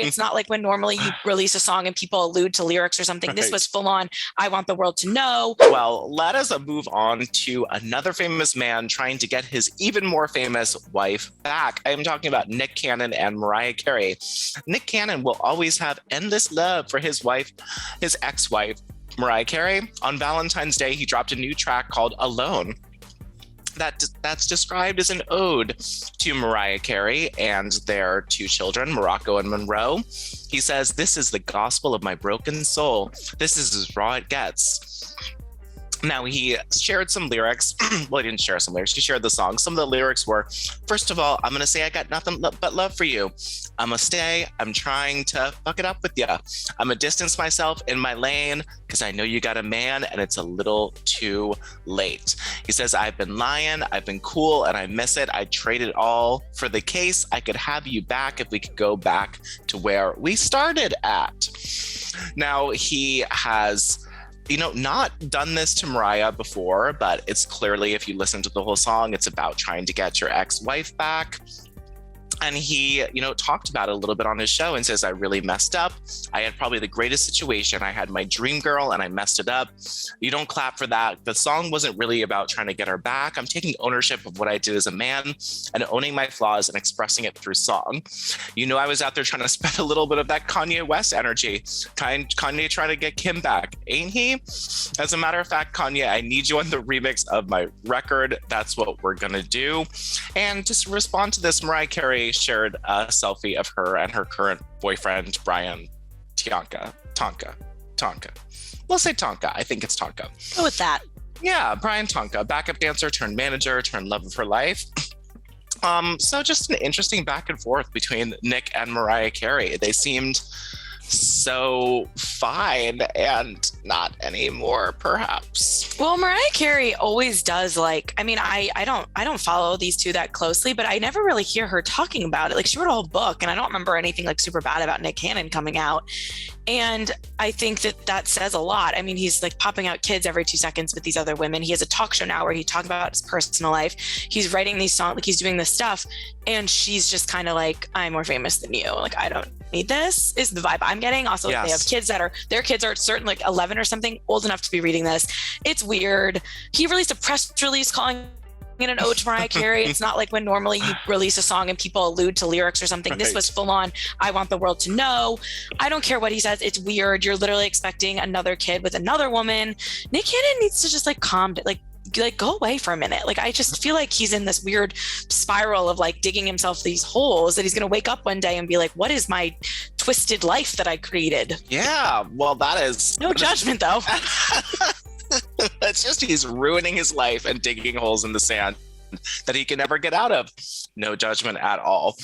It's not like when normally you release a song and people allude to lyrics or something. This was full on, I want the world to know. Well, let us move on to another famous man trying to get his even more famous wife back. I am talking about Nick Cannon and Mariah Carey. Nick Cannon will always have endless love for his wife, his ex-wife, Mariah Carey. On Valentine's Day, he dropped a new track called Alone. That's described as an ode to Mariah Carey and their two children, Morocco and Monroe. He says, "This is the gospel of my broken soul. This is as raw it gets." Now, he shared some lyrics. Well, he didn't share some lyrics. He shared the song. Some of the lyrics were, first of all, I'm going to say I got nothing but love for you. I'm going to stay. I'm trying to fuck it up with you. I'm going to distance myself in my lane because I know you got a man and it's a little too late. He says, I've been lying. I've been cool and I miss it. I trade it all for the case. I could have you back if we could go back to where we started at. Now, he has not done this to Mariah before, but it's clearly, if you listen to the whole song, it's about trying to get your ex-wife back. And he, talked about it a little bit on his show and says, I really messed up. I had probably the greatest situation. I had my dream girl and I messed it up. You don't clap for that. The song wasn't really about trying to get her back. I'm taking ownership of what I did as a man and owning my flaws and expressing it through song. I was out there trying to spread a little bit of that Kanye West energy. Kanye trying to get Kim back, ain't he? As a matter of fact, Kanye, I need you on the remix of my record. That's what we're going to do. And just respond to this, Mariah Carey shared a selfie of her and her current boyfriend, Brian Tonka. We'll say Tonka. I think it's Tonka. Go with that. Yeah, Brian Tonka, backup dancer turned manager turned love of her life. So just an interesting back and forth between Nick and Mariah Carey. They seemed so fine and not anymore, perhaps. Well, Mariah Carey always does I don't follow these two that closely, but I never really hear her talking about it. Like, she wrote a whole book and I don't remember anything like super bad about Nick Cannon coming out. And I think that says a lot. I mean, he's like popping out kids every 2 seconds with these other women. He has a talk show now where he talks about his personal life. He's writing these songs, like he's doing this stuff. And she's just kind of like, I'm more famous than you. Like, I don't need this, is the vibe I'm getting. Also, yes. They have kids their kids are certain like 11 or something, old enough to be reading this. It's weird. He released a press release calling in an ode to Mariah Carey. It's not like when normally you release a song and people allude to lyrics or something. Right. This was full on, I want the world to know. I don't care what he says. It's weird. You're literally expecting another kid with another woman. Nick Cannon needs to just calm down, like go away for a minute. Like, I just feel like he's in this weird spiral of digging himself these holes that he's going to wake up one day and be like, what is my twisted life that I created? Yeah, well, that is... No judgment, though. It's just he's ruining his life and digging holes in the sand that he can never get out of. No judgment at all.